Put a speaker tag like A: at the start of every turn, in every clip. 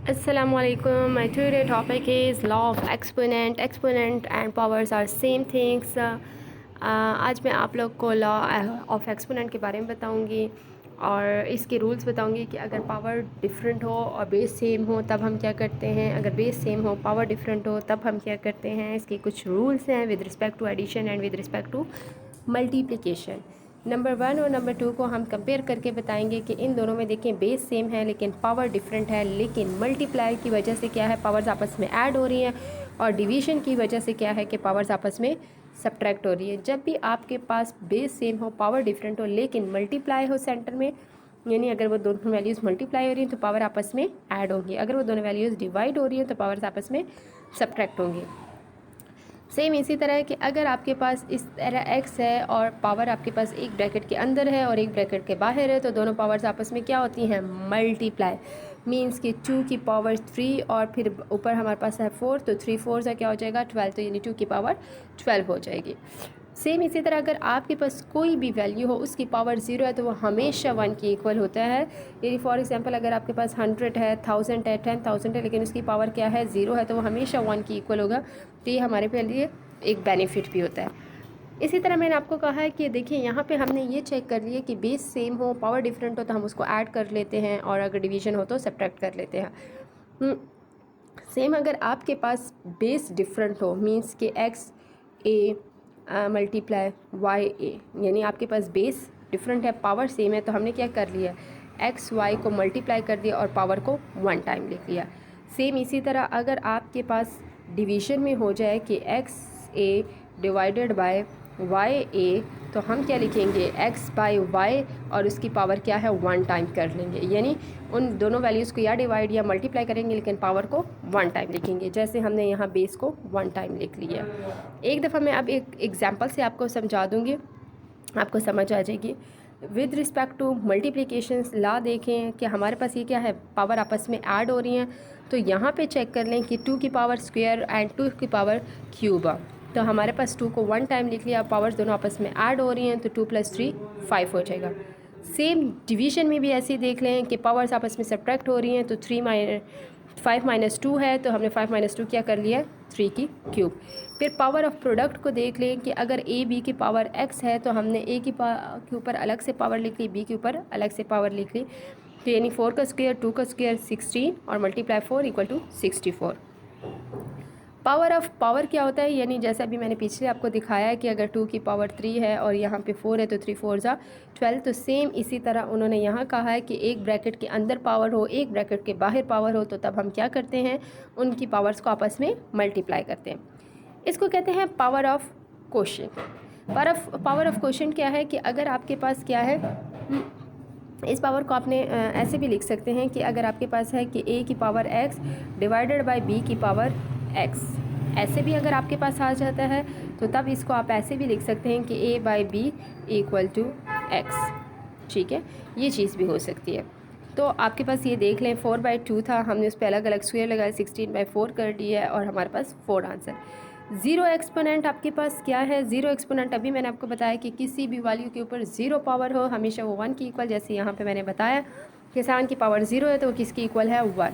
A: Assalamualaikum. My today topic is law of exponent. Exponent and powers are same things. आज मैं आप लोग को लॉ ऑफ एक्सपोनेंट के बारे में बताऊंगी और इसके रूल्स बताऊंगी कि अगर पावर डिफरेंट हो और बेस सेम हो तब हम क्या करते हैं, अगर बेस सेम हो पावर डिफरेंट हो तब हम क्या करते हैं। इसके कुछ रूल्स हैं with respect to addition and with respect to multiplication. Number 1 और नंबर 2 को हम कंपेयर करके बताएंगे कि इन दोनों में देखें बेस सेम है लेकिन पावर डिफरेंट है, लेकिन मल्टीप्लाई की वजह से क्या है, पावर्स आपस में ऐड हो रही हैं, और डिवीज़न की वजह से क्या है कि पावर्स आपस में सब्ट्रैक्ट हो रही है। जब भी आपके पास बेस सेम हो पावर डिफरेंट हो लेकिन मल्टीप्लाई हो सेंटर में, यानी अगर वो दोनों वैल्यूज़ मल्टीप्लाई हो रही हैं तो पावर आपस में ऐड होंगी, अगर वो दोनों वैल्यूज़ डिवाइड हो रही हैं तो पावर्स आपस में सब्ट्रैक्ट होंगी। सेम इसी तरह है कि अगर आपके पास इस तरह x है और पावर आपके पास एक ब्रैकेट के अंदर है और एक ब्रैकेट के बाहर है तो दोनों पावर्स आपस में क्या होती हैं, मल्टीप्लाई। मींस कि 2 की पावर 3 और फिर ऊपर हमारे पास है 4, तो 3 4 से क्या हो जाएगा 12, तो यानी 2 की पावर 12 हो जाएगी। सेम इसी तरह अगर आपके पास कोई भी वैल्यू हो उसकी पावर 0 है तो वो हमेशा 1 के इक्वल होता है। यानी फॉर एग्जांपल अगर आपके पास 100 है, 1000 है, 10,000 है लेकिन उसकी पावर क्या है 0 है तो वो हमेशा 1 के इक्वल होगा। तो ये हमारे पे लिए एक बेनिफिट भी होता है। इसी तरह मैंने आपको कहा है कि देखिए यहाँ पे हमने ये चेक कर लिया कि बेस सेम हो पावर डिफरेंट हो तो हम उसको ऐड कर लेते हैं और अगर डिवीज़न हो तो सब्ट्रैक्ट कर लेते हैं। सेम अगर आपके पास बेस डिफरेंट हो मींस कि एक्स ए मल्टीप्लाई वाई ए, यानी आपके पास बेस डिफरेंट है पावर सेम है तो हमने क्या कर लिया, एक्स वाई को मल्टीप्लाई कर दिया और पावर को 1 टाइम लिख लिया। सेम इसी तरह अगर आपके पास डिवीज़न में हो जाए कि X A divided by Y A तो हम क्या लिखेंगे, एक्स बाई वाई और उसकी पावर क्या है 1 टाइम कर लेंगे, यानी उन दोनों वैल्यूज़ को या डिवाइड या मल्टीप्लाई करेंगे लेकिन पावर को 1 टाइम लिखेंगे। जैसे हमने यहाँ बेस को 1 टाइम लिख लिया। एक दफ़ा मैं अब एक एग्जांपल से आपको समझा दूँगी, आपको समझ आ जाएगी। विद रिस्पेक्ट टू मल्टीप्लिकेशंस ला देखें कि हमारे पास ये क्या है, पावर आपस में ऐड हो रही हैं, तो यहाँ पे चेक कर लें कि 2 की पावर स्क्वायर एंड 2 की पावर क्यूब। तो हमारे पास 2 को 1 टाइम लिख लिया, पावर्स दोनों आपस में ऐड हो रही हैं तो 2 + 3 5 हो जाएगा। सेम डिवीज़न में भी ऐसे ही देख लें कि पावर्स आपस में सब्ट्रैक्ट हो रही हैं तो 5 - 2 है तो हमने 5 - 2 क्या कर लिया, 3 की क्यूब। फिर पावर ऑफ प्रोडक्ट को देख लें कि अगर ए बी की पावर x है तो हमने ए के ऊपर अलग से पावर लिख ली, बी के ऊपर अलग से पावर लिख ली, तो यानी 4 का स्क्वायर 2 का स्क्वायर 16 और मल्टीप्लाई 4 = 64। पावर ऑफ पावर क्या होता है, यानी जैसा अभी मैंने पीछे आपको दिखाया है कि अगर 2 की पावर 3 है और यहाँ पे 4 है तो 3 4 ज़ा 12, तो सेम इसी तरह उन्होंने यहाँ कहा है कि एक ब्रैकेट के अंदर पावर हो एक ब्रैकेट के बाहर पावर हो तो तब हम क्या करते हैं, उनकी पावर्स को आपस में मल्टीप्लाई करते हैं। इसको कहते हैं power of quotient. Power of quotient क्या है कि अगर आपके पास क्या है, इस पावर को आपने ऐसे भी लिख सकते हैं कि अगर आपके पास है कि a की power x divided by b की पावर x, ऐसे भी अगर आपके पास आ जाता है तो तब इसको आप ऐसे भी लिख सकते हैं कि a/b = x। ठीक है, ये चीज़ भी हो सकती है। तो आपके पास ये देख लें 4/2 था, हमने उस पर अलग अलग स्क्वायर लगाया 16/4 कर दिया है और हमारे पास 4 आंसर। ज़ीरो एक्सपोनेंट आपके पास क्या है, ज़ीरो एक्सपोनेंट अभी मैंने आपको बताया कि किसी भी वैल्यू के ऊपर ज़ीरो पावर हो हमेशा वो 1 की इक्वल, जैसे यहाँ पे मैंने बताया कि सान की पावर 0 है तो वो किसकी इक्वल है, 1।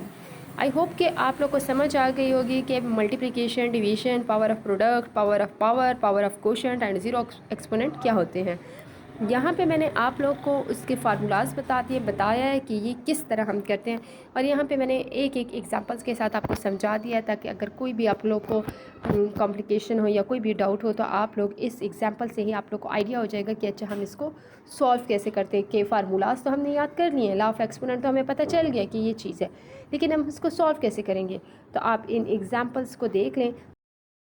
A: आई होप कि आप लोग को समझ आ गई होगी कि multiplication, division, power of product, power of power, power of quotient and zero exponent क्या होते हैं। यहाँ पे मैंने आप लोग को उसके फार्मूलाज बताया है कि ये किस तरह हम करते हैं, और यहाँ पे मैंने एक एक एग्जांपल्स के साथ आपको समझा दिया है ताकि अगर कोई भी आप लोग को कॉम्प्लिकेशन हो या कोई भी डाउट हो तो आप लोग इस एग्जांपल से ही आप लोग को आइडिया हो जाएगा कि अच्छा हम इसको सॉल्व कैसे करते हैं। कि फार्मूलाज तो हमने याद कर लिए हैं, लॉ ऑफ एक्सपोनेंट तो हमें पता चल गया कि ये चीज़ है, लेकिन हम इसको सॉल्व कैसे करेंगे। तो आप इन एग्जांपल्स को देख लें